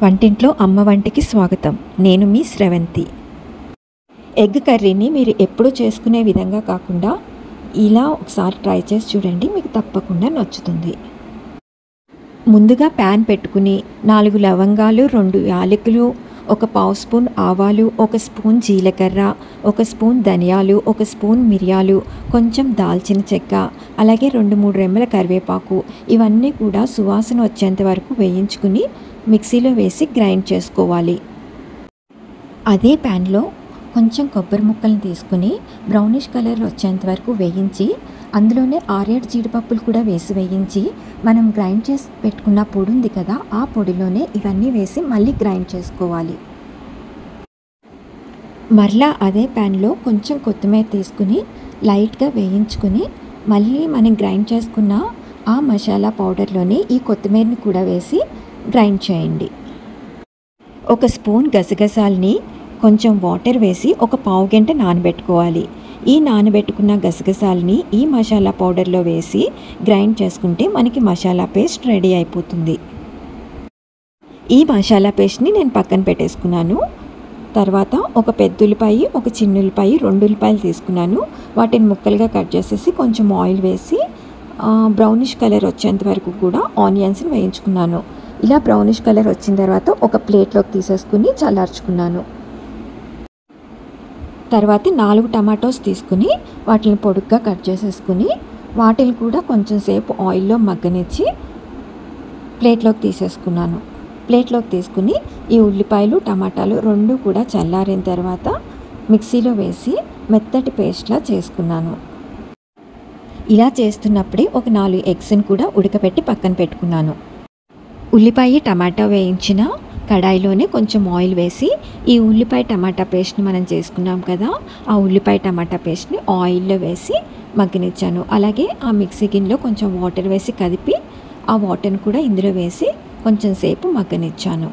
వంటింట్లో అమ్మ వంటికి స్వాగతం. నేను మీ స్రవంతి. ఎగ్ కర్రీని మీరు ఎప్పుడూ చేసుకునే విధంగా కాకుండా ఇలా ఒకసారి ట్రై చేసి చూడండి, మీకు తప్పకుండా నచ్చుతుంది. ముందుగా ప్యాన్ పెట్టుకుని 4 లవంగాలు, 2 యాలకులు, 1 పావు స్పూన్ ఆవాలు, 1 స్పూన్ జీలకర్ర, 1 స్పూన్ ధనియాలు, 1 స్పూన్ మిరియాలు, కొంచెం దాల్చిన చెక్క, అలాగే 2-3 రెమ్మల కరివేపాకు, ఇవన్నీ కూడా సువాసన వచ్చేంత వరకు వేయించుకుని మిక్సీలో వేసి గ్రైండ్ చేసుకోవాలి. అదే ప్యాన్లో కొంచెం కొబ్బరి ముక్కలను తీసుకుని బ్రౌనిష్ కలర్ వచ్చేంత వరకు వేయించి అందులోనే 6-7 జీడిపప్పులు కూడా వేసి వేయించి మనం గ్రైండ్ చేసి పెట్టుకున్న పొడి ఉంది కదా, ఆ పొడిలోనే ఇవన్నీ వేసి మళ్ళీ గ్రైండ్ చేసుకోవాలి. మరలా అదే ప్యాన్లో కొంచెం కొత్తిమీర తీసుకుని లైట్గా వేయించుకుని మళ్ళీ మనం గ్రైండ్ చేసుకున్న ఆ మసాలా పౌడర్లోనే ఈ కొత్తిమీరని కూడా వేసి గ్రైండ్ చేయండి. 1 స్పూన్ గసగసాలని కొంచెం వాటర్ వేసి 1 పావు గంట నానబెట్టుకోవాలి. ఈ నానబెట్టుకున్న గసగసాలని ఈ మసాలా పౌడర్లో వేసి గ్రైండ్ చేసుకుంటే మనకి మసాలా పేస్ట్ రెడీ అయిపోతుంది. ఈ మసాలా పేస్ట్ని నేను పక్కన పెట్టేసుకున్నాను. తర్వాత 1 పెద్ద ఉల్లిపాయ, 1 చిన్న ఉల్లిపాయ, 2 ఉల్లిపాయలు తీసుకున్నాను. వాటిని ముక్కలుగా కట్ చేసేసి కొంచెం ఆయిల్ వేసి బ్రౌనిష్ కలర్ వచ్చేంత వరకు కూడా ఆనియన్స్ని వేయించుకున్నాను. ఇలా బ్రౌనిష్ కలర్ వచ్చిన తర్వాత ఒక ప్లేట్లోకి తీసేసుకుని చల్లార్చుకున్నాను. తర్వాత 4 టమాటోస్ తీసుకుని వాటిని పొడుగ్గా కట్ చేసేసుకుని వాటిని కూడా కొంచెం సేపు ఆయిల్లో మగ్గనిచ్చి ప్లేట్లోకి తీసేసుకున్నాను. ప్లేట్లోకి తీసుకుని ఈ ఉల్లిపాయలు, టమాటాలు 2 కూడా చల్లారిన తర్వాత మిక్సీలో వేసి మెత్తటి పేస్ట్లా చేసుకున్నాను. ఇలా చేస్తున్నప్పుడే ఒక 4 ఎగ్స్ని కూడా ఉడకపెట్టి పక్కన పెట్టుకున్నాను. ఉల్లిపాయ టమాటా వేయించిన కడాయిలోనే కొంచెం ఆయిల్ వేసి ఈ ఉల్లిపాయ టమాటా పేస్ట్ని మనం చేసుకున్నాం కదా, ఆ ఉల్లిపాయ టమాటా పేస్ట్ని ఆయిల్లో వేసి మగ్గనిచ్చాను. అలాగే ఆ మిక్సీ గిన్నెలో కొంచెం వాటర్ వేసి కదిపి ఆ వాటర్ని కూడా ఇందులో వేసి కొంచెం సేపు మగ్గనిచ్చాను.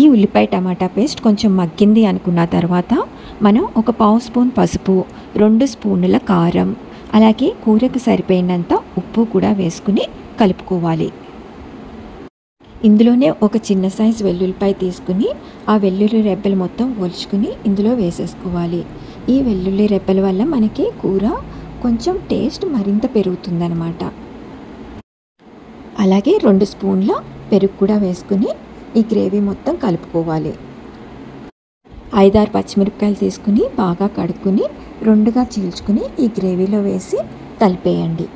ఈ ఉల్లిపాయ టమాటా పేస్ట్ కొంచెం మగ్గింది అనుకున్న తర్వాత మనం 1 పావు స్పూన్ పసుపు, 2 స్పూన్ల కారం, అలాగే కూరకు సరిపోయినంత ఉప్పు కూడా వేసుకుని కలుపుకోవాలి. ఇందులోనే ఒక చిన్న సైజు వెల్లుల్లిపాయ తీసుకుని ఆ వెల్లుల్లి రెబ్బలు మొత్తం ఒలుచుకుని ఇందులో వేసేసుకోవాలి. ఈ వెల్లుల్లి రెబ్బల వల్ల మనకి కూర కొంచెం టేస్ట్ మరింత పెరుగుతుందన్నమాట. అలాగే 2 స్పూన్ల పెరుగు కూడా వేసుకుని ఈ గ్రేవీ మొత్తం కలుపుకోవాలి. 5-6 పచ్చిమిరపకాయలు తీసుకుని బాగా కడుక్కుని 2గా చీల్చుకుని ఈ గ్రేవీలో వేసి కలిపేయండి.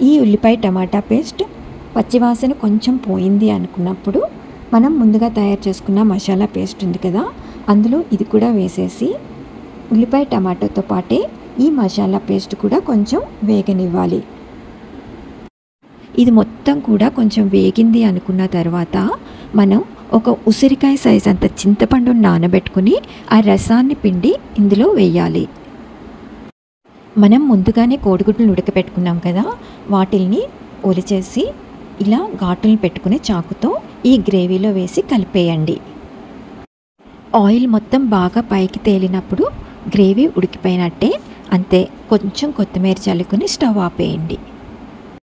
ఈ ఉల్లిపాయ టమాటా పేస్ట్ పచ్చివాసన కొంచెం పోయింది అనుకున్నప్పుడు మనం ముందుగా తయారు చేసుకున్న మసాలా పేస్ట్ ఉంది కదా, అందులో ఇది కూడా వేసేసి ఉల్లిపాయ టమాటాతో పాటే ఈ మసాలా పేస్ట్ కూడా కొంచెం వేగనివ్వాలి. ఇది మొత్తం కూడా కొంచెం వేగింది అనుకున్న తర్వాత మనం ఒక ఉసిరికాయ సైజ్ అంత చింతపండును నానబెట్టుకుని ఆ రసాన్ని పిండి ఇందులో వేయాలి. మనం ముందుగానే కోడిగుడ్లను ఉడకపెట్టుకున్నాం కదా, వాటిల్ని ఒలిచేసి ఇలా ఘాటులను పెట్టుకుని చాకుతో ఈ గ్రేవీలో వేసి కలిపేయండి. ఆయిల్ మొత్తం బాగా పైకి తేలినప్పుడు గ్రేవీ ఉడికిపోయినట్టే. అంతే, కొంచెం కొత్తిమీర చల్లుకుని స్టవ్ ఆపేయండి.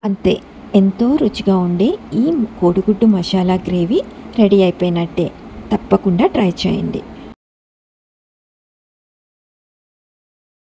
అంతే, ఎంతో రుచిగా ఉండే ఈ కోడిగుడ్డు మసాలా గ్రేవీ రెడీ అయిపోయినట్టే. తప్పకుండా ట్రై చేయండి.